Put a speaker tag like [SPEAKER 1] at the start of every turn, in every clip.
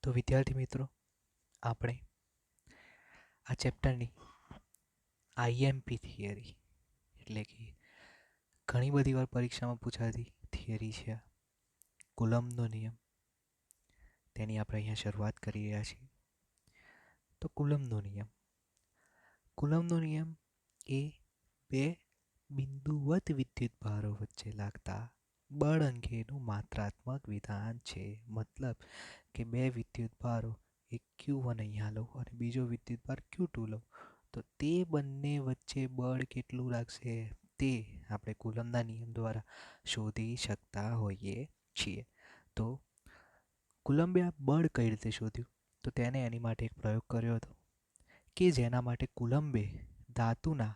[SPEAKER 1] તો વિદ્યાર્થી મિત્રો, આપણે આ ચેપ્ટરની આઈએમપી થિયરી એટલે કે ઘણી બધી વાર પરીક્ષામાં પૂછાતી થિયરી છે કુલમ્બનો નિયમ, તેની આપણે અહીંયા શરૂઆત કરી રહ્યા છીએ. તો કુલમ્બનો નિયમ એ બે બિંદુવત વિદ્યુતભારો વચ્ચે લાગતા બળ અંગેનું માત્રાત્મક વિધાન છે. મતલબ કે બે વિદ્યુતભારો, એક Q1 અહીંયા લો અને બીજો વિદ્યુતભાર Q2 લો, તો તે બંને વચ્ચે બળ કેટલું લાગશે તે આપણે કુલમ્બના નિયમ દ્વારા શોધી શકતા હોઈએ છીએ. તો કુલમ્બે આ બળ કઈ રીતે શોધ્યું? તો તેને એની માટે એક પ્રયોગ કર્યો હતો કે જેના માટે કુલમ્બે ધાતુના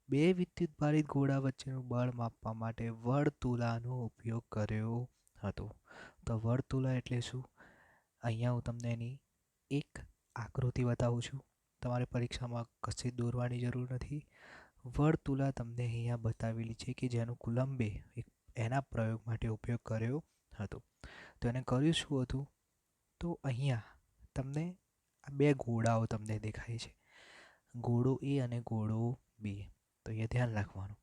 [SPEAKER 1] બે વિદ્યુતભારિત ગોળા વચ્ચેનું બળ માપવા માટે વર્તુલાનો ઉપયોગ કર્યો હતો. તો વર્તુલા એટલે શું? અહીંયા હું તમને એની એક આકૃતિ બતાવું છું. તમારે પરીક્ષામાં કશે દોરવાની જરૂર નથી. વર્તુલા તમને અહીંયા બતાવેલી છે કે જેનો કુલમ્બે એના પ્રયોગ માટે ઉપયોગ કર્યો હતો. તો એને કર્યું શું હતું? તો અહીંયા તમને આ બે ગોળાઓ તમને દેખાય છે, ગોળો એ અને ગોળો બી. તો અહીંયા ધ્યાન રાખવાનું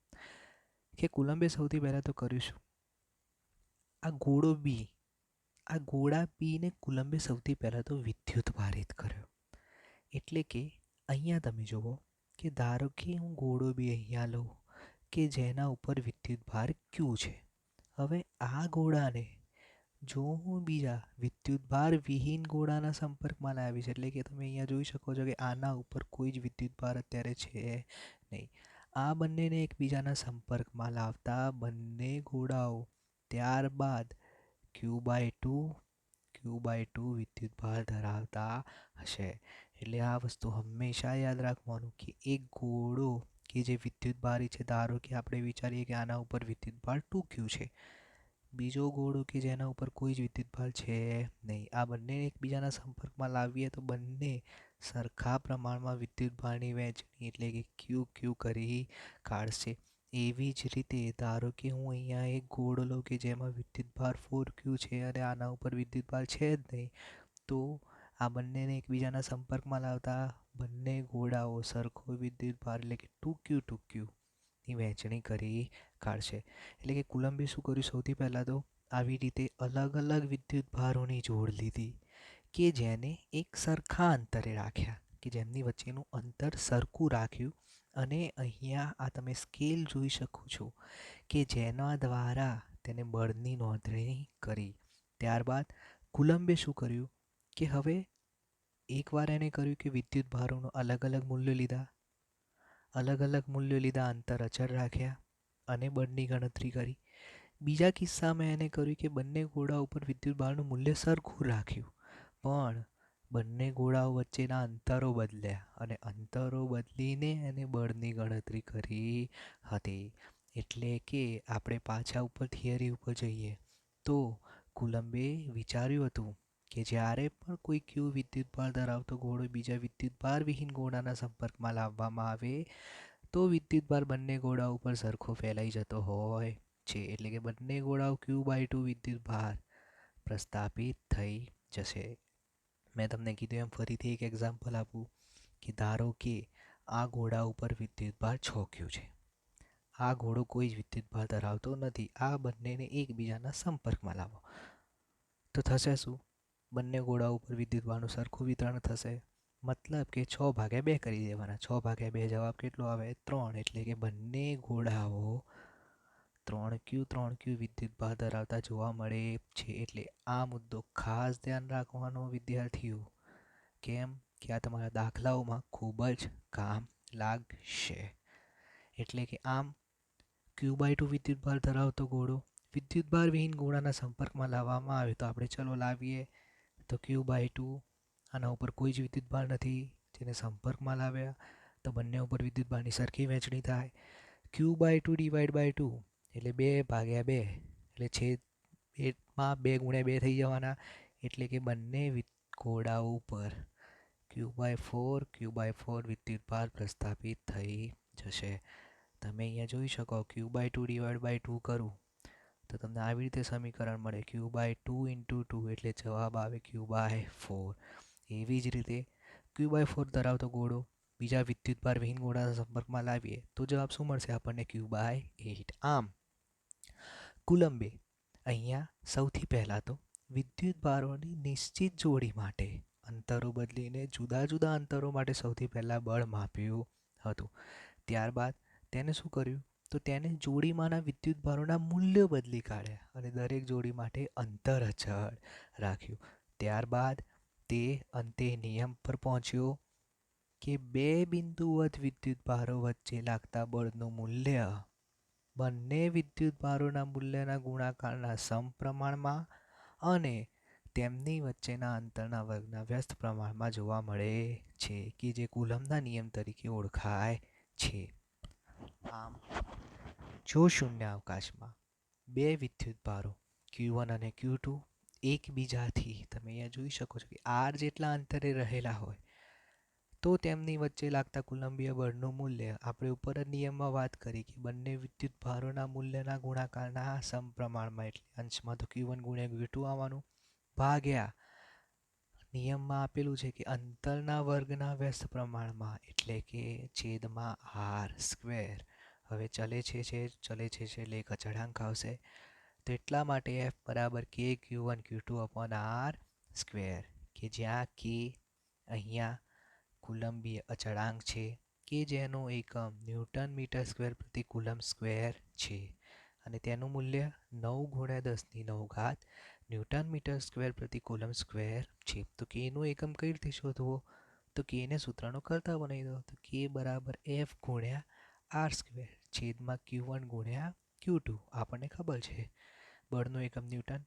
[SPEAKER 1] કે કુલમ્બે સૌથી પહેલાં તો કર્યું શું? આ ગોળો બી, આ ગોળા બીને કુલમ્બે સૌથી પહેલાં તો વિદ્યુત ભારિત કર્યો. એટલે કે અહીંયા તમે જુઓ કે ધારો કે હું ગોળો બી અહીંયા લઉં કે જેના ઉપર વિદ્યુત ભાર Q છે. હવે આ ગોળાને જો હું બીજા વિદ્યુતભાર વિહીન ગોળાના સંપર્કમાં લાવીશ, એટલે કે તમે અહીંયા જોઈ શકો છો કે આના ઉપર કોઈ જ વિદ્યુતભાર અત્યારે છે નહીં. આ બંનેને એકબીજાના સંપર્કમાં લાવતા બંને ગોળાઓ ત્યારબાદ Q/2 વિદ્યુતભાર ધરાવતા હશે. એટલે આ વસ્તુ હંમેશા યાદ રાખવાનું કે એક ગોળો કે જે વિદ્યુતભારી છે, ધારો કે આપણે વિચારીએ કે આના ઉપર વિદ્યુતભાર 2Q છે, બીજો ગોળો કે જેના ઉપર કોઈ જ વિદ્યુતભાર છે નહીં. આ બંને એકબીજાના સંપર્કમાં લાવીએ તો બંને સરખા પ્રમાણમાં વિદ્યુતભારની વહેંચણી એટલે કે Q કરી કાઢશે. એવી જ રીતે ધારો કે હું અહીંયા એક ગોળો લઉં કે જેમાં વિદ્યુતભાર 4Q છે અને આના ઉપર વિદ્યુતભાર છે જ નહીં, તો આ બંનેને એકબીજાના સંપર્કમાં લાવતા બંને ગોળાઓ સરખો વિદ્યુતભાર એટલે કે 2Q ની વહેંચણી કરી કાઢશે. એટલે કે કુલમ્બે શું કર્યું? સૌથી પહેલાં તો આવી રીતે અલગ અલગ વિદ્યુતભારોની જોડ લીધી કે જેને એક સરખા અંતરે રાખ્યા, કે જેમની વચ્ચેનું અંતર સરખું રાખ્યું. અને અહીંયા આ તમે સ્કેલ જોઈ શકો છો કે જેના દ્વારા તેને બળની નોંધણી કરી. ત્યારબાદ કુલમ્બે શું કર્યું કે હવે એકવાર એને કર્યું કે વિદ્યુતભારોનું અલગ અલગ મૂલ્યો લીધા, અંતર અચળ રાખ્યા અને બળની ગણતરી કરી. બીજા કિસ્સામાં એને કર્યું કે બંને ગોળા ઉપર વિદ્યુતભારનું મૂલ્ય સરખું રાખ્યું, પણ બંને ગોળાઓ વચ્ચેના અંતરો બદલ્યા અને અંતરો બદલીને એને બળની ગણતરી કરી હતી. એટલે કે આપણે પાછા ઉપર થિયરી ઉપર જઈએ તો કુલમ્બે વિચાર્યું હતું કે જ્યારે પણ કોઈ Q વિદ્યુતભાર ધરાવતો ગોળો બીજા વિદ્યુતભાર વિહીન ગોળાના સંપર્કમાં લાવવામાં આવે તો વિદ્યુતભાર બંને ગોળા ઉપર સરખો ફેલાઈ જતો હોય છે. એટલે કે બંને ગોળાઓ Q/2 વિદ્યુતભાર પ્રસ્થાપિત થઈ જશે. મેં તમને કીધું એમ ફરીથી એક એક્ઝામ્પલ આપું કે ધારો કે આ ગોળા ઉપર વિદ્યુતભાર 6Q છે. આ ગોળો કોઈ જ વિદ્યુતભાર ધરાવતો નથી. આ બંનેને એકબીજાના સંપર્કમાં લાવો તો થશે શું? બંને ગોળા ઉપર વિદ્યુતભારનું સરખું વિતરણ થશે. મતલબ કે 6/2 કરી દેવાના. 6/2 જવાબ કેટલો આવે? 3. એટલે કે બંને ગોળાઓ 3Q વિદ્યુતભાર ધરાવતા જોવા મળે છે. એટલે આ મુદ્દો ખાસ ધ્યાન રાખવાનો વિદ્યાર્થીઓ. કેમ કે આ તમારા દાખલાઓમાં ખૂબ જ કામ લાગશે. એટલે કે આમ Q/2 વિદ્યુતભાર ધરાવતો ગોળો વિદ્યુતભાર વિહીન ગોળાના સંપર્કમાં લાવવામાં આવે તો આપણે ચલો લાવીએ તો Q/2, આના ઉપર કોઈ જ વિદ્યુતભાર નથી, જેને સંપર્કમાં લાવ્યા તો બંને ઉપર વિદ્યુતભારની સરખી વહેંચણી થાય. Q/2 / 2 એટલે 2/2 એટલે છેદમાં 2 × 2 થઈ જવાના. એટલે કે બંને ગોળાઓ ઉપર Q/4 વિદ્યુતભાર પ્રસ્થાપિત થઈ જશે. તમે અહીંયા જોઈ શકો Q/2 / 2 કરું તો તમને આવી રીતે સમીકરણ મળે Q/2 × 2 એટલે જવાબ આવે Q/4. એવી જ રીતે Q/4 ધરાવતો ગોળો બીજા વિદ્યુતભાર વિહીન ગોળાના સંપર્કમાં લાવીએ તો જવાબ શું મળશે આપણને? Q/8. આમ કુલંબે અહીંયા સૌથી પહેલાં તો વિદ્યુતભારોની નિશ્ચિત જોડી માટે અંતરો બદલીને જુદા જુદા અંતરો માટે સૌથી પહેલાં બળ માપ્યું હતું. ત્યારબાદ તેને શું કર્યું? તો તેને જોડીમાંના વિદ્યુતભારોના મૂલ્યો બદલી કાઢ્યા અને દરેક જોડી માટે અંતર અચળ રાખ્યું. ત્યારબાદ તે અંતે નિયમ પર પહોંચ્યો કે બે બિંદુવત વિદ્યુતભારો વચ્ચે લાગતા બળનું મૂલ્ય બંને વિદ્યુતભારોના મૂલ્યના ગુણાકારના સમપ્રમાણમાં અને તેમની વચ્ચેના અંતરના વર્ગના વ્યસ્ત પ્રમાણમાં જોવા મળે છે, કે જે કુલમ્બના નિયમ તરીકે ઓળખાય છે. આમ જો શૂન્યાવકાશમાં બે વિદ્યુતભારો Q1 અને Q2 એકબીજાથી તમે અહીંયા જોઈ શકો છો કે r જેટલા અંતરે રહેલા હોય તો તેમની વચ્ચે લાગતા કુલંબીય બળનું મૂલ્ય આપણે ઉપર જ નિયમમાં વાત કરી કે બંને વિદ્યુતભારોના મૂલ્યના ગુણાકારના સમપ્રમાણમાં એટલે અંશમાં તો Q1 × Q2 આવવાનું ભાગ્યા નિયમમાં આપેલું છે કે અંતરના વર્ગના વ્યસ્ત પ્રમાણમાં એટલે કે છેદમાં r². હવે ચલે છે એટલે એક અચળાંક આવશે તો એટલા માટે F = K Q1 Q2/r², કે જ્યાં K અહીંયા કુલંબીય અચળાંક છે કે જેનો એકમ ન્યૂટન મીટર સ્ક્વેર પ્રતિ કુલમ્બ સ્ક્વેર છે અને તેનું મૂલ્ય 9 × 10⁹ ન્યૂટન મીટર સ્ક્વેર પ્રતિ કુલમ્બ સ્ક્વેર છે. તો Kનું એકમ કઈ રીતે શોધવો? તો Kને સૂત્રનો કરતા બનાવી દો. તો K = F × r² છેદમાં Q1 × Q2. આપણને ખબર છે બળનો એકમ ન્યૂટન,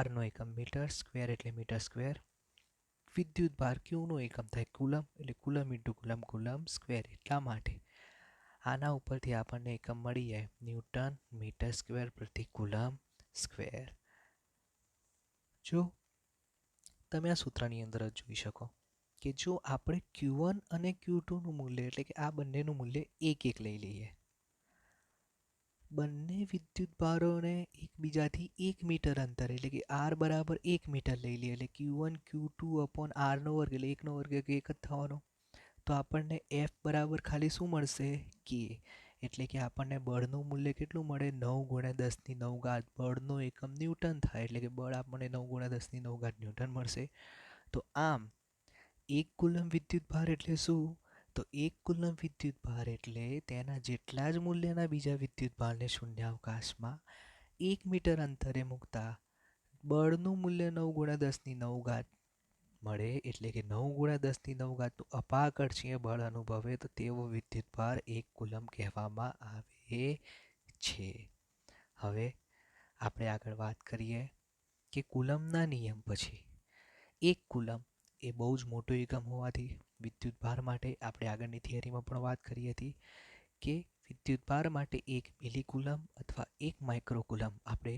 [SPEAKER 1] rનો એકમ મીટર સ્ક્વેર એટલે મીટર સ્ક્વેર, વિદ્યુતભાર Qનો એકમ થાય કુલમ્બ એટલે કુલમ્બ × કુલમ્બ કુલમ્બ સ્ક્વેર. એટલા માટે આના ઉપરથી આપણને એકમ મળી જાય ન્યૂટન મીટર સ્ક્વેર પ્રતિ કુલમ્બ સ્ક્વેર. જો તમે આ સૂત્રની અંદર જ જોઈ શકો કે જો આપણે Q1 અને Q2નું મૂલ્ય એટલે કે આ બંનેનું મૂલ્ય 1 લઈ લઈએ, બંને વિદ્યુતભારોને એકબીજાથી 1 મીટર અંતર એટલે કે r = 1 મીટર લઈ લઈએ એટલે Q1 Q2/r² એટલે 1² એક જ થવાનો. તો આપણને F = ખાલી શું મળશે? K. એટલે કે આપણને બળનું મૂલ્ય કેટલું મળે? 9 × 10⁹ બળનો એકમ ન્યૂટન થાય એટલે કે બળ આપણને 9 × 10⁹ ન્યૂટન મળશે. તો આમ 1 કુલમ્બ વિદ્યુતભાર એટલે શું? તો 1 કુલમ્બ વિદ્યુતભાર એટલે તેના જેટલા જ મૂલ્યના બીજા વિદ્યુતભારને શૂન્યાવકાશમાં 1 મીટર અંતરે મૂકતા બળનું મૂલ્ય 9 × 10⁹ મળે એટલે કે 9 × 10⁹ અપાકર્ષીય બળ અનુભવે તો તેવો વિદ્યુતભાર 1 કુલમ્બ કહેવામાં આવે છે. હવે આપણે આગળ વાત કરીએ કે કુલમ્બના નિયમ પછી 1 કુલમ્બ એ બહુ જ મોટો એકમ હોવાથી વિદ્યુતભાર માટે આપણે આગળની થિયરીમાં પણ વાત કરી હતી કે વિદ્યુતભાર માટે 1 મિલીકુલમ્બ અથવા 1 માઇક્રોકુલમ્બ આપણે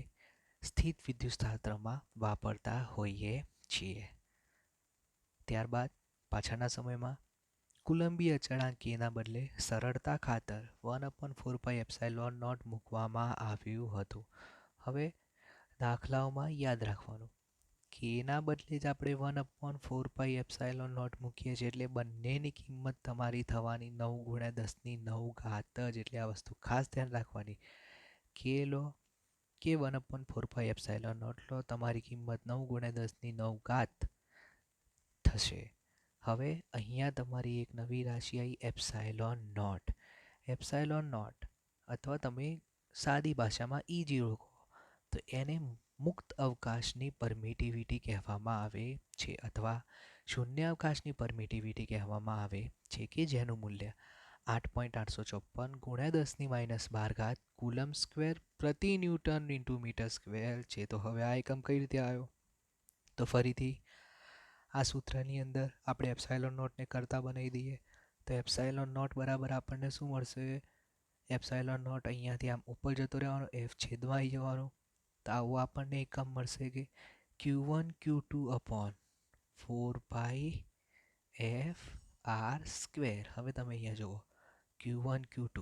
[SPEAKER 1] સ્થિત વિદ્યુતશાસ્ત્રમાં વાપરતા હોઈએ છીએ. ત્યારબાદ પાછળના સમયમાં કુલંબીય અચળાંક Kના બદલે સરળતા ખાતર 1/4πε0 મૂકવામાં આવ્યું હતું. હવે દાખલાઓમાં યાદ રાખવાનું Kના બદલે જ આપણે 1/4πε0 મૂકીએ છીએ એટલે બંનેની કિંમત તમારી થવાની 9 × 10⁹ જ. એટલે આ વસ્તુ ખાસ ધ્યાન રાખવાની. K લો કે 1/4πε0 લો, તમારી કિંમત 9 × 10⁹ થશે. હવે અહીંયા તમારી એક નવી રાશિ આવી ε0. ε0 અથવા તમે સાદી ભાષામાં E0 કહો તો એને મુક્ત અવકાશની પરમિટિવિટી કહેવામાં આવે છે અથવા શૂન્યાવકાશની પરમિટિવિટી કહેવામાં આવે છે કે જેનું મૂલ્ય 8.854 × 10⁻12 કુલમ્બ સ્ક્વેર પ્રતિ ન્યૂટન × મીટર સ્ક્વેર છે. તો હવે આ એકમ કઈ રીતે આવ્યો? તો ફરીથી આ સૂત્રની અંદર આપણે ε0ને કરતા બનાવી દઈએ તો ε0 = આપણને શું મળશે? ε0 અહીંયાથી આમ ઉપર જતો રહેવાનો, F છેદમાં આવી જવાનું. તો આવું આપણને એકમ મળશે કે Q1 Q2/4πFr². હવે તમે અહીંયા જુઓ Q1 Q2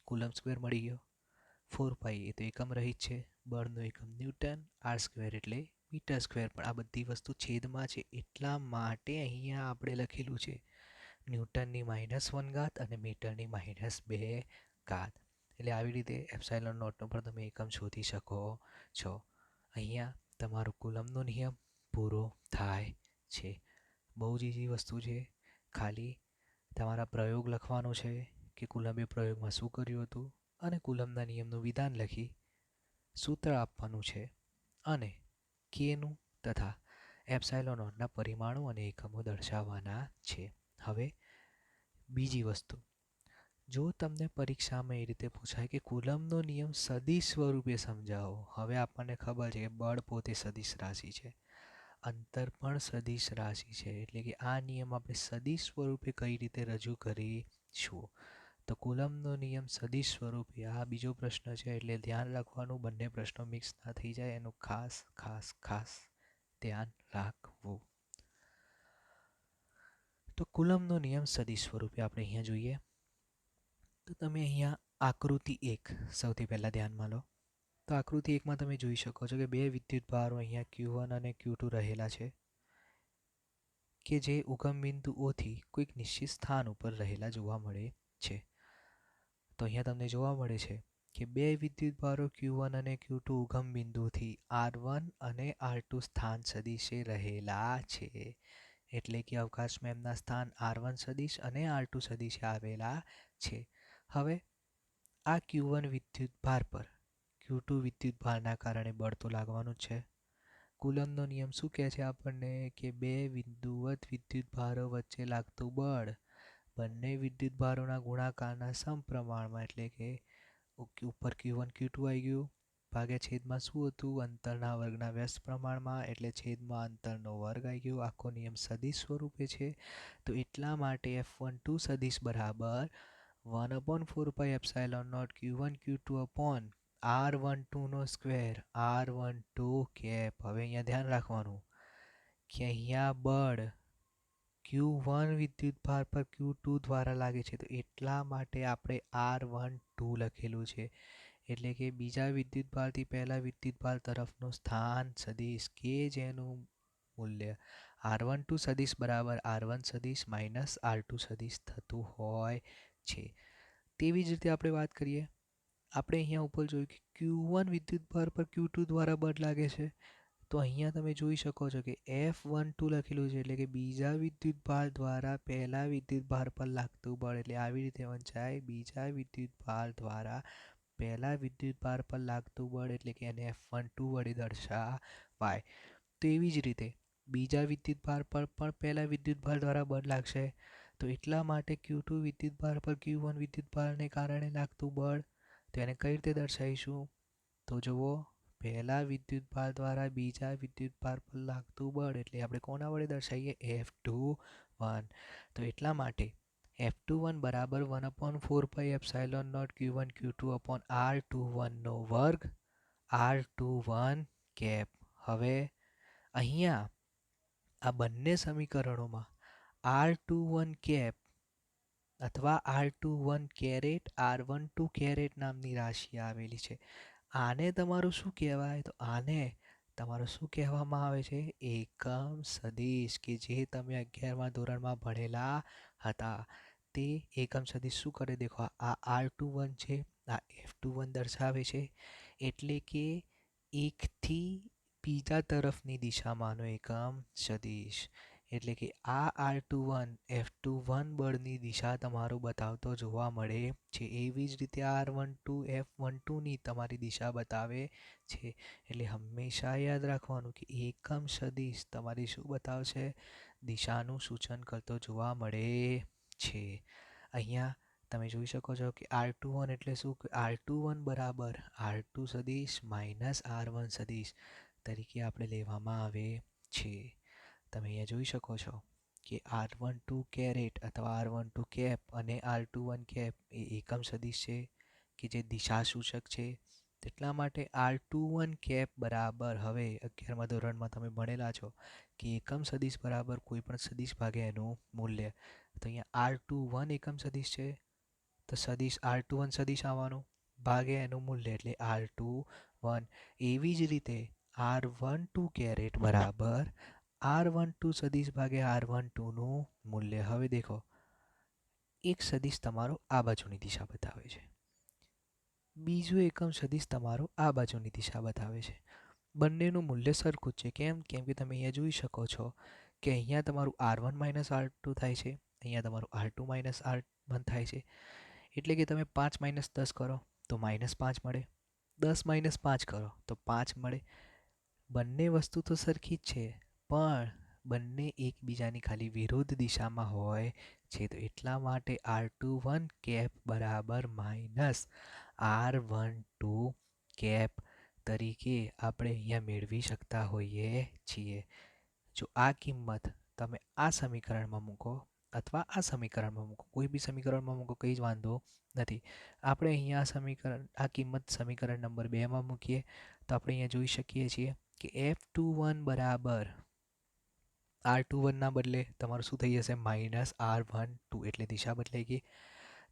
[SPEAKER 1] કુલમ્બ સ્ક્વેર મળી ગયો, 4 પાઈ એ તો એકમ રહિત છે, બળનો એકમ ન્યૂટન, આર સ્ક્વેર એટલે મીટર સ્ક્વેર. પણ આ બધી વસ્તુ છેદમાં છે એટલા માટે અહીંયા આપણે લખેલું છે ન્યૂટનની -1 અને મીટરની -2. એટલે આવી રીતે એપ્સાઇલોન નોટનો પણ તમે એકમ શોધી શકો છો. અહીંયા તમારો કુલમનો નિયમ પૂરો થાય છે. બહુ જ ઇઝી વસ્તુ છે. ખાલી તમારા પ્રયોગ લખવાનો છે કે કુલંબે પ્રયોગમાં શું કર્યું હતું અને કુલમના નિયમનું વિધાન લખી સૂત્ર આપવાનું છે અને કેનું તથા એપ્સાઇલોન નોટના પરિમાણો અને એકમો દર્શાવવાના છે. હવે બીજી વસ્તુ, જો તમને પરીક્ષામાં એ રીતે પૂછાય કે કુલમનો નિયમ સદિશ સ્વરૂપે સમજાવો. હવે આપણને ખબર છે કે બળ પોતે સદિશ રાશિ છે, અંતર પણ સદિશ રાશિ છે, એટલે કે આ નિયમ આપણે સદિશ સ્વરૂપે કઈ રીતે રજૂ કરીશું. તો કુલમનો નિયમ સદિશ સ્વરૂપે, આ બીજો પ્રશ્ન છે એટલે ધ્યાન રાખવાનું, બંને પ્રશ્નો મિક્સ ના થઈ જાય એનું ખાસ ખાસ ખાસ ધ્યાન રાખવું. તો કુલમનો નિયમ સદિશ સ્વરૂપે આપણે અહીંયા જોઈએ તો તમે અહીંયા આકૃતિ 1 સૌથી પહેલાં ધ્યાનમાં લો. તો આકૃતિ 1માં તમે જોઈ શકો છો કે બે વિદ્યુતભારો અહીંયા Q1 અને Q2 રહેલા છે કે જે ઉગમ બિંદુઓથી કોઈક નિશ્ચિત સ્થાન ઉપર રહેલા જોવા મળે છે. તો અહીંયા તમને જોવા મળે છે કે બે વિદ્યુતભારો Q1 અને Q2 ઉગમ બિંદુથી R1 અને R2 સ્થાન સદિશે રહેલા છે. એટલે કે અવકાશમાં એમના સ્થાન R1 સદિશ અને R2 સદિશે આવેલા છે. હવે આ Q1 વિદ્યુતભાર પર Q2 વિદ્યુતભારના કારણે બળ તો લાગવાનું જ છે. કુલમનો નિયમ શું કહે છે આપણને કે બે બિંદુવત વિદ્યુતભારો વચ્ચે લાગતું બળ બંને વિદ્યુતભારોના ગુણાકારના સમપ્રમાણમાં, એટલે કે ઉપર Q1 Q2 આવી ગયું ભાગ્યા છેદમાં શું હતું અંતરના વર્ગના વ્યસ્ત પ્રમાણમાં, એટલે છેદમાં અંતરનો વર્ગ આવી ગયો. આખો નિયમ સદિશ સ્વરૂપે છે. તો એટલા માટે F12 સદિશ બરાબર 1/4πε0 Q1 Q2 upon R12 નો સ્ક્વેર R12 કેપ. હવે અહીંયા ધ્યાન રાખવાનું કે અહીંયા બળ Q1 વિદ્યુતભાર પર Q2 દ્વારા લાગે છે, તો એટલા માટે આપણે R12 લખેલું છે. એટલે કે બીજા વિદ્યુતભારથી પહેલા વિદ્યુતભાર તરફનું સ્થાન સદિશ કે જેનું મૂલ્ય R12 સદિશ બરાબર R1 સદિશ માઇનસ R2 સદિશ થતું હોય છે. તેવી જ રીતે આપણે વાત કરીએ, આપણે અહીંયા ઉપર જોયું કે Q1 વિદ્યુતભાર પર Q2 દ્વારા બળ લાગે છે. તો અહીંયા તમે જોઈ શકો છો કે F12 લખેલું છે, એટલે કે બીજા વિદ્યુતભાર દ્વારા પહેલા વિદ્યુતભાર પર લાગતું બળ. એટલે આવી રીતે વંચાય બીજા વિદ્યુતભાર દ્વારા પહેલા વિદ્યુતભાર પર લાગતું બળ, એટલે કે એને F12 વડે દર્શાવાય. તો એવી જ રીતે બીજા વિદ્યુતભાર પર પણ પહેલા વિદ્યુતભાર દ્વારા બળ લાગશે. તો એટલા માટે Q2 વિદ્યુતભાર પર Q1 વિદ્યુતભારને કારણે લાગતું બળ, તો એને કઈ રીતે દર્શાવીશું? તો જુઓ, પહેલા વિદ્યુતભાર દ્વારા બીજા વિદ્યુતભાર પર લાગતું બળ એટલે આપણે કોના વડે દર્શાવીએ? F21. તો એટલા માટે F21 બરાબર 1/4πε0 Q1 Q2 upon R21 નો વર્ગ R21 કેપ. હવે અહીંયા આ બંને સમીકરણોમાં R21 કેપ અથવા R21 કેરેટ R12 કેરેટ નામની રાશિ આવેલી છે. આને તમારું શું કહેવાય? તો આને તમારું શું કહેવામાં આવે છે? એકમ સદિશ, કે જે તમે 11મા ધોરણમાં ભણેલા હતા. તે એકમ સદિશ શું કરે દેખો, આ R21 છે, આ F21 દર્શાવે છે, એટલે કે એકથી બીજા તરફની દિશામાંનો એકમ સદિશ. એટલે કે આ R21 F21 બળની દિશા તમારું બતાવતો જોવા મળે છે. એવી જ રીતે R12 F12ની તમારી દિશા બતાવે છે. એટલે હંમેશા યાદ રાખવાનું કે એકમ સદિશ તમારી શું બતાવશે? દિશાનું સૂચન કરતો જોવા મળે છે. અહીંયા તમે જોઈ શકો છો કે R21 એટલે શું? R21 બરાબર R2 સદિશ માઇનસ R1 સદિશ તરીકે આપણે લેવામાં આવે છે. તમે અહીંયા જોઈ શકો છો કે R12 કેરેટ અથવા R12 કેપ અને R21 કેપ એ એકમ સદિશ છે કે જે દિશા સૂચક છે. એટલા માટે R21 કેપ બરાબર, હવે 11મા ધોરણમાં તમે ભણેલા છો કે એકમ સદિશ બરાબર કોઈ પણ સદિશ ભાગ્યા એનું મૂલ્ય. તો અહીંયા R21 એકમ સદિશ છે, તો સદિશ R21 સદિશ આવવાનું ભાગે એનું મૂલ્ય એટલે R21. એવી જ રીતે R12 કેરેટ બરાબર R12 સદિશ ભાગે R12 નું મૂલ્ય. હવે દેખો, એક સદિશ તમારો આ બાજુની દિશા બતાવે છે, બીજું એકમ સદિશ તમારો આ બાજુની દિશા બતાવે છે. બંનેનું મૂલ્ય સરખું જ છે. કેમ? કેમ કે તમે અહીંયા જોઈ શકો છો કે અહીંયા તમારું R1 માઇનસ R2 થાય છે, અહીંયા તમારું R2 માઇનસ R1 થાય છે. એટલે કે તમે 5 માઇનસ 10 કરો તો -5 મળે, 10 માઇનસ 5 કરો તો 5 મળે. બંને વસ્તુ તો સરખી જ છે, પણ બંને એકબીજાની ખાલી વિરુદ્ધ દિશામાં હોય છે. તો એટલા માટે R21 કેપ બરાબર -R12 કેપ તરીકે આપણે અહીંયા મેળવી શકતા હોઈએ છીએ. જો આ કિંમત તમે આ સમીકરણમાં મૂકો અથવા આ સમીકરણમાં મૂકો, કોઈ બી સમીકરણમાં મૂકો, કંઈ જ વાંધો નથી. આપણે અહીંયા આ કિંમત સમીકરણ નંબર 2માં મૂકીએ તો આપણે અહીંયા જોઈ શકીએ છીએ કે F21 બરાબર R21 ના બદલે તમારું શું થઈ જશે? -R12, એટલે દિશા બદલાઈ ગઈ.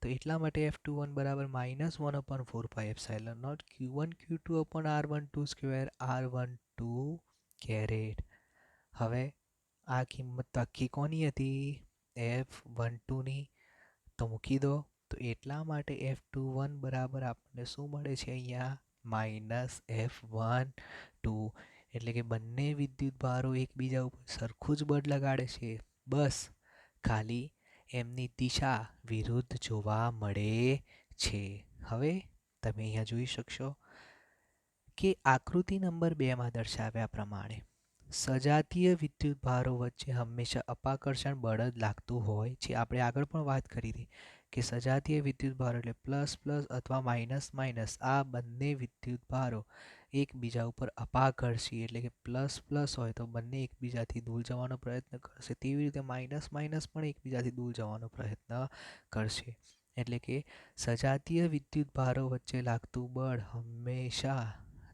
[SPEAKER 1] તો એટલા માટે F21 બરાબર -1/4πε0 Q1 Q2 R12 square R12 caret. હવે આ કિંમત તો આખી કોની હતી? F12ની. તો મૂકી દો. તો એટલા માટે F21 બરાબર આપણને શું મળે છે અહીંયા? -F12. એટલે કે બંને વિદ્યુત ભારો એકબીજા ઉપર સરખું જ બળ લગાડે છે, બસ ખાલી એમની દિશા વિરુદ્ધ જોવા મળે છે. હવે તમે અહીંયા જોઈ શકશો કે આકૃતિ નંબર 2માં દર્શાવ્યા પ્રમાણે સજાતીય વિદ્યુત ભારો વચ્ચે હંમેશા અપાકર્ષણ બળ જ લાગતું હોય છે. આપણે આગળ પણ વાત કરી હતી કે સજાતીય વિદ્યુત ભારો એટલે પ્લસ પ્લસ અથવા માઇનસ માઇનસ, આ બંને વિદ્યુત ભારો એકબીજા ઉપર અપાકર્ષી, એટલે કે પ્લસ પ્લસ હોય તો બંને એકબીજાથી દૂર જવાનો પ્રયત્ન કરશે, તેવી રીતે માઇનસ માઇનસ પણ એકબીજાથી દૂર જવાનો પ્રયત્ન કરશે. એટલે કે સજાતીય વિદ્યુત ભારો વચ્ચે લાગતું બળ હંમેશા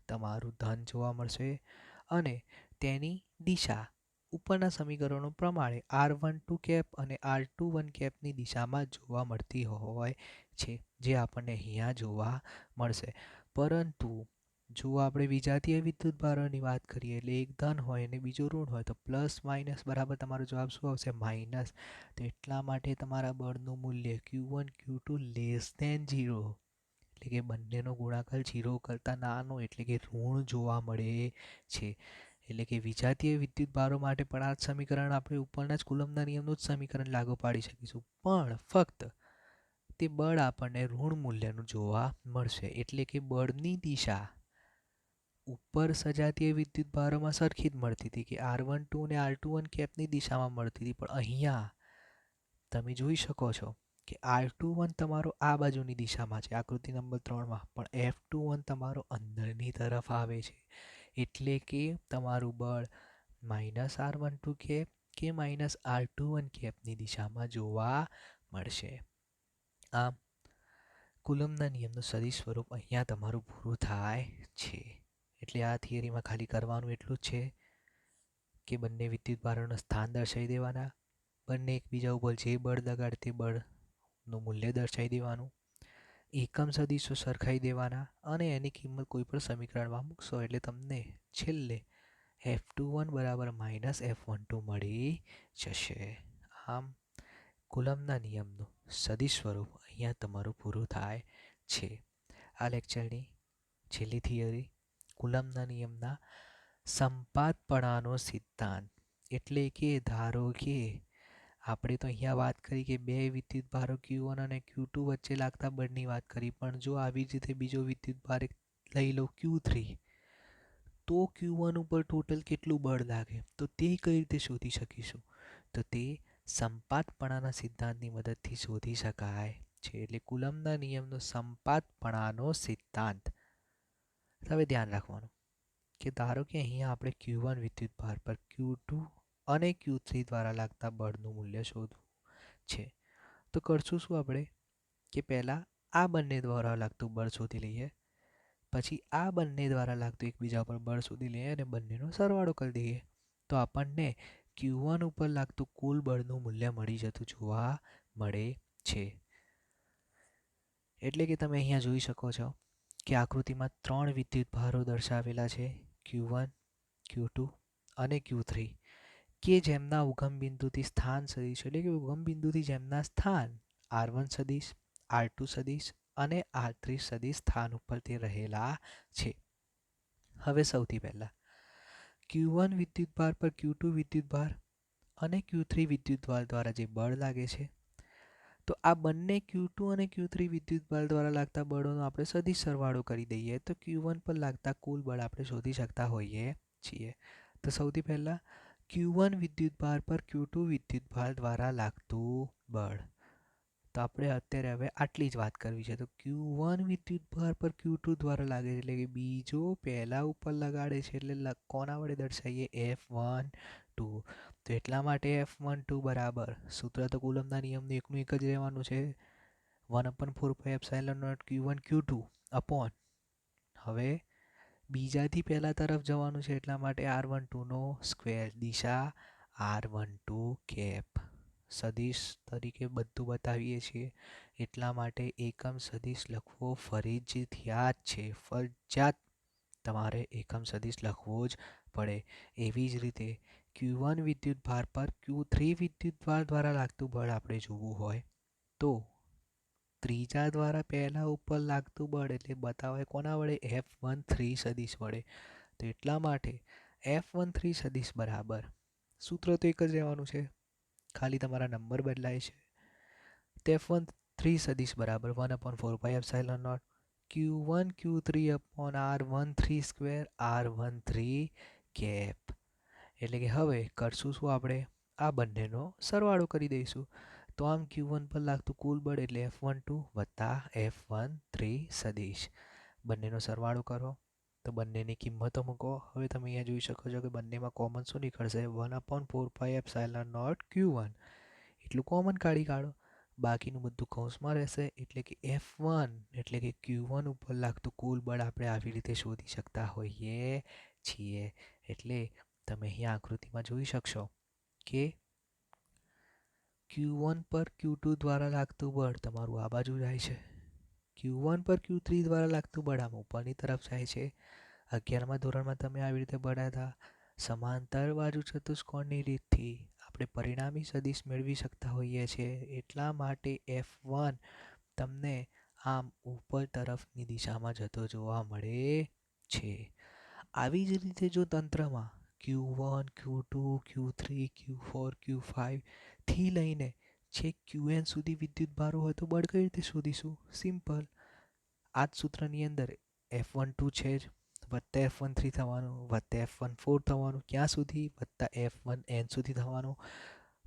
[SPEAKER 1] તમારું ધન જોવા મળશે અને તેની દિશા ઉપરના સમીકરણો પ્રમાણે R12 કેપ અને R21 કેપની દિશામાં જોવા મળતી હોય છે, જે આપણને અહીંયા જોવા મળશે. પરંતુ જો આપણે વિજાતીય વિદ્યુત ભારોની વાત કરીએ, એટલે એક ધન હોય અને બીજું ઋણ હોય, તો પ્લસ માઇનસ બરાબર તમારો જવાબ શું આવશે? માઇનસ. તો એટલા માટે તમારા બળનું મૂલ્ય Q1 Q2 <0, એટલે કે બંનેનો ગુણાકાર 0 કરતાં નાનો, એટલે કે ઋણ જોવા મળે છે. એટલે કે વિજાતીય વિદ્યુત ભારો માટે પણ આ સમીકરણ આપણે ઉપરના જ કુલમના નિયમનું જ સમીકરણ લાગુ પાડી શકીશું, પણ ફક્ત તે બળ આપણને ઋણ મૂલ્યનું જોવા મળશે. એટલે કે બળની દિશા ઉપર સજાતીય વિદ્યુત ભારોમાં સરખી જ મળતી હતી કે R12 અને R21 કેપની દિશામાં મળતી હતી, પણ અહીંયા તમે જોઈ શકો છો કે R21 તમારો આ બાજુની દિશામાં છે આકૃતિ નંબર 3માં, પણ F21 તમારો અંદરની તરફ આવે છે. એટલે કે તમારું બળ -R12 કેપ કે -R21 કેપની દિશામાં જોવા મળશે. આમ કુલમના નિયમનું સદિશ સ્વરૂપ અહીંયા તમારું પૂરું થાય છે. એટલે આ થિયરીમાં ખાલી કરવાનું એટલું જ છે કે બંને વિદ્યુત ભારોના સ્થાન દર્શાવી દેવાના, બંને એકબીજા ઉપર જે બળ લગાડે તે બળનું મૂલ્ય દર્શાવી દેવાનું, એકમ સદિશો સરખાઈ દેવાના અને એની કિંમત કોઈ પણ સમીકરણમાં મૂકશો એટલે તમને છેલ્લે F21 બરાબર -F12 મળી જશે. આમ કુલમના નિયમનું સદિશ સ્વરૂપ અહીંયા તમારું પૂરું થાય છે. આ લેક્ચરની છેલ્લી થિયરી કુલમના નિયમના સંપાતપણાનો સિદ્ધાંત. એટલે કે ધારો કે આપણે તો અહીંયા વાત કરી કે બે વિદ્યુત ભારો Q1 અને Q2 વચ્ચે લાગતા બળની વાત કરી, પણ જો આવી જ રીતે બીજો વિદ્યુત ભાર લઈ લો Q3, તો Q1 ઉપર ટોટલ કેટલું બળ લાગે, તો તે કઈ રીતે શોધી શકીશું? તો તે સંપાતપણાના સિદ્ધાંતની મદદથી શોધી શકાય છે. એટલે કુલમના નિયમનો સંપાતપણાનો સિદ્ધાંત. હવે ધ્યાન રાખવાનું કે ધારો કે અહીંયા આપણે Q1 વિદ્યુત ભાર પર Q2 અને Q3 દ્વારા લાગતા બળનું મૂલ્ય શોધવું છે. તો કરશું શું આપણે કે પહેલાં આ બંને દ્વારા લાગતું બળ શોધી લઈએ, પછી આ બંને દ્વારા લાગતું એકબીજા ઉપર બળ શોધી લઈએ અને બંનેનો સરવાળો કરી દઈએ, તો આપણને Q1 ઉપર લાગતું કુલ બળનું મૂલ્ય મળી જતું જોવા મળે છે. એટલે કે તમે અહીંયા જોઈ શકો છો કે આકૃતિમાં 3 વિદ્યુતભારો દર્શાવેલા છે, Q1, Q2 અને Q3, કે જેમના ઉગમ બિંદુથી સ્થાન સદિશ એટલે કે ઉગમ બિંદુથી જેમના સ્થાન R1 સદિશ, R2 સદિશ અને R3 સદિશ સ્થાન ઉપર તે રહેલા છે. હવે સૌથી પહેલા Q1 વિદ્યુતભાર પર Q2 વિદ્યુતભાર અને Q3 વિદ્યુતભાર દ્વારા જે બળ લાગે છે, તો આ બંને Q2 અને Q3 વિદ્યુતભાર દ્વારા લાગતા બળોનો આપણે સદિશ સરવાળો કરી દઈએ તો Q1 પર લાગતા કુલ બળ આપણે શોધી શકતા હોઈએ છીએ. તો સૌથી પહેલા Q1 વિદ્યુતભાર પર Q2 વિદ્યુતભાર દ્વારા લાગતું બળ. તો આપણે અત્યારે હવે આટલી જ વાત કરવી છે. તો Q1 વિદ્યુતભાર પર Q2 દ્વારા લાગે છે એટલે કે બીજો પહેલા ઉપર લગાડે છે એટલે કોના વડે દર્શાવીએ? F12. તો એટલા માટે F12 બરાબર સૂત્ર તો કુલમના નિયમનું એકનું એક જ રહેવાનું છે, 1/4πε0 Q1 Q2 અપોન, હવે બીજાથી પહેલા તરફ જવાનું છે એટલા માટે R12 નો સ્ક્વેર, દિશા R12 કેપ. સદિશ તરીકે બધું બતાવીએ છીએ એટલા માટે એકમ સદિશ લખવો ફરજિયાત છે, ફરજિયાત તમારે એકમ સદિશ લખવો જ પડે. એવી જ રીતે Q1 વિદ્યુતભાર પર Q3 વિદ્યુતભાર દ્વારા લાગતું બળ આપણે જોવું હોય તો ત્રીજા દ્વારા પહેલા ઉપર લાગતું બળ એટલે બતાવાય કોના વડે? F13 સદિશ વડે. તો એટલા માટે F13 સદિશ બરાબર સૂત્ર તો એક જ રહેવાનું છે, ખાલી તમારા નંબર બદલાય છે. તો F13 સદિશ બરાબર 1/4πε0 Q1 Q3 upon R13 square R13 cap. એટલે કે હવે કરશું શું આપણે? આ બંનેનો સરવાળો કરી દઈશું. તો આમ Q1 પર લાગતું કુલ બળ એટલે F12 વત્તા F13 સદિશ. બંનેનો સરવાળો કરો તો બંનેની કિંમતો મૂકો. હવે તમે અહીંયા જોઈ શકો છો કે બંનેમાં કોમન શું નીકળશે? 1/4πε0 Q1 એટલું કોમન કાઢી કાઢો. બાકીનું બધું કૌંસમાં રહેશે એટલે કે F1 એટલે કે Q1 ઉપર લાગતું કુલ બળ આપણે આવી રીતે શોધી શકતા હોઈએ છીએ. એટલે તમે અહીં આકૃતિમાં જોઈ શકશો કે Q1 પર Q2 દ્વારા લાગતું બળ તમારું આ બાજુ જાય છે, Q1 પર Q3 દ્વારા લાગતું બળ આમ ઉપરની તરફ જાય છે. 11મા ધોરણમાં તમે આવી રીતે ભણ્યા હતા. સમાંતર બાજુ ચતુષ્કોણની રીતથી આપણે પરિણામી સદિશ મેળવી શકતા હોઈએ છીએ. એટલા માટે F1 તમને આમ ઉપર તરફની દિશામાં જતો જોવા મળે છે. આવી જ રીતે જો તંત્રમાં Q1 Q2 Q3 Q4 Q5 થી લઈને છેક Qn સુધી વિદ્યુતભારો હોય તો બળ કઈ રીતે શોધીશું? સિમ્પલ, આ જ સૂત્રની અંદર F12 છે જ વત્તા F13 થવાનું વત્તા F14 થવાનું, ક્યાં સુધી? વત્તા F1n સુધી થવાનું.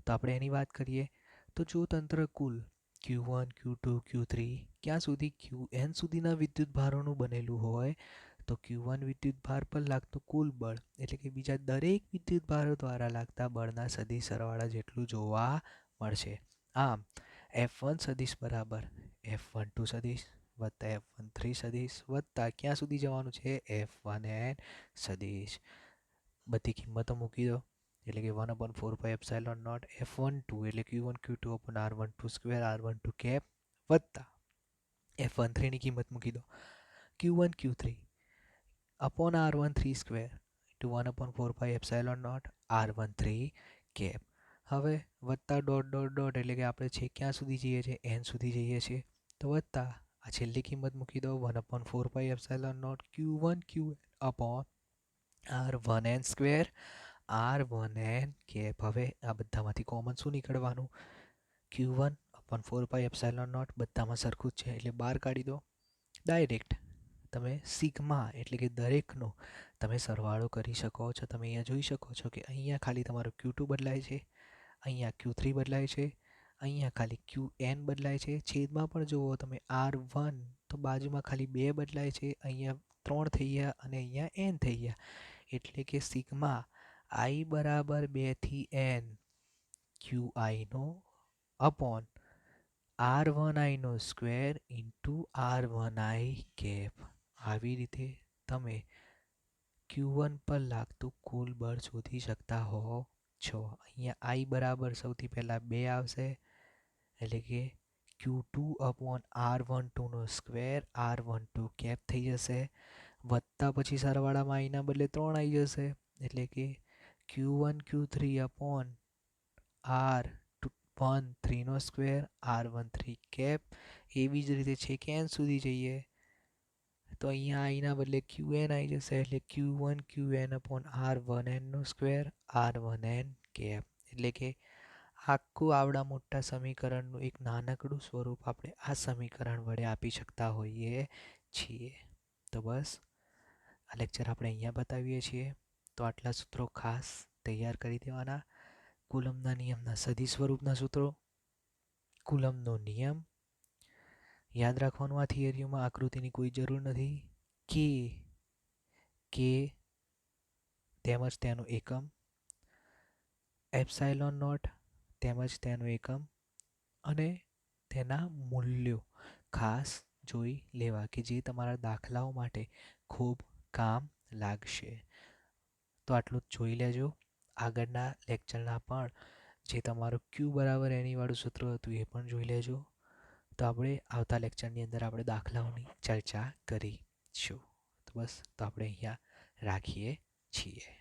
[SPEAKER 1] તો આપણે એની વાત કરીએ તો જો તંત્ર કુલ Q1 Q2 Q3 ક્યાં સુધી? Qn સુધીના વિદ્યુતભારોનું બનેલું હોય તો Q1 વિદ્યુતભાર પર લાગતું કુલ બળ એટલે કે બીજા દરેક વિદ્યુતભારો દ્વારા લાગતા બળના સદિશ સરવાળા જેટલું જોવા મળશે. આમ F1 સદિશ બરાબર F12 સદિશ વત્તા F13 સદિશ વત્તા ક્યાં સુધી જવાનું છે? F1n સદિશ. બધી કિંમતો મૂકી દો એટલે કે 1/4πε0 F12 એટલે Q1 Q2 upon R12 square R12 cap વત્તા F13 ની કિંમત મૂકી દો Q1 Q3 upon R13 square into 1/4πε0 R13 cap. હવે વત્તા ડોટ ડોટ ડોટ એટલે કે આપણે છે ક્યાં સુધી જઈએ છીએ? n સુધી જઈએ છીએ. તો વત્તા આ છેલ્લી કિંમત મૂકી દો 1/4πε0 Q1 Q upon R1n square R1n cap. હવે આ બધામાંથી કોમન શું નીકળવાનું? Q1 upon 4πε0 બધામાં સરખું જ છે એટલે બહાર કાઢી દો. ડાયરેક્ટ તમે સિગ્મા એટલે કે દરેકનો તમે સરવાળો કરી શકો છો. તમે અહીંયા જોઈ શકો છો કે અહીંયા ખાલી તમારો Q2 બદલાય છે, અહીંયા Q3 બદલાય છે, અહીંયા ખાલી Qn બદલાય છે. છેદમાં પણ જુઓ તમે R1 તો બાજુમાં ખાલી 2 બદલાય છે, અહીંયા 3 થઈ ગયા અને અહીંયા n થઈ ગયા. એટલે કે સિગ્મા i બરાબર 2 થી n QI નો અપોન R1i નો સ્ક્વેર ઇન્ટુ R1i કેપ. આવી રીતે તમે Q1 પર લાગતું કુલ બળ શોધી શકતા હો છો. અહીંયા i બરાબર સૌથી પહેલાં 2 આવશે એટલે કે Q2/R12 નો સ્ક્વેર R12 કેપ થઈ જશે, વત્તા પછી સરવાળામાં આઈના બદલે 3 આવી જશે, એટલે કે Q1Q3/R13 નો સ્ક્વેર R13 કેપ. એવી જ રીતે છેક n સુધી જઈએ તો અહીંયા આઈના બદલે Qn આવી જશે, એટલે Q1Qn/R1n નો સ્ક્વેર R1n કેપ. એટલે કે આખું આવડા મોટા સમીકરણનું એક નાનકડું સ્વરૂપ આપણે આ સમીકરણ વડે આપી શકતા હોઈએ છીએ. તો બસ આ લેક્ચર આપણે અહીંયા બતાવીએ છીએ. તો આટલા સૂત્રો ખાસ તૈયાર કરી દેવાના. કુલમના નિયમના સદી સ્વરૂપના સૂત્રો, કુલમનો નિયમ યાદ રાખવાનું. આ થિયરીમાં આકૃતિની કોઈ જરૂર નથી. કે તેમજ તેનું એકમ, એપ્સાઇલોન નોટ તેમજ તેનું એકમ અને તેના મૂલ્યો ખાસ જોઈ લેવા કે જે તમારા દાખલાઓ માટે ખૂબ કામ લાગશે. તો આટલું જ જોઈ લેજો. આગળના લેક્ચરના પણ જે તમારું Q=NE વાળું સૂત્ર હતું એ પણ જોઈ લેજો. તો આપણે આવતા લેક્ચરની અંદર આપણે દાખલાઓની ચર્ચા કરીશું. તો બસ તો આપણે અહીંયા રાખીએ છીએ.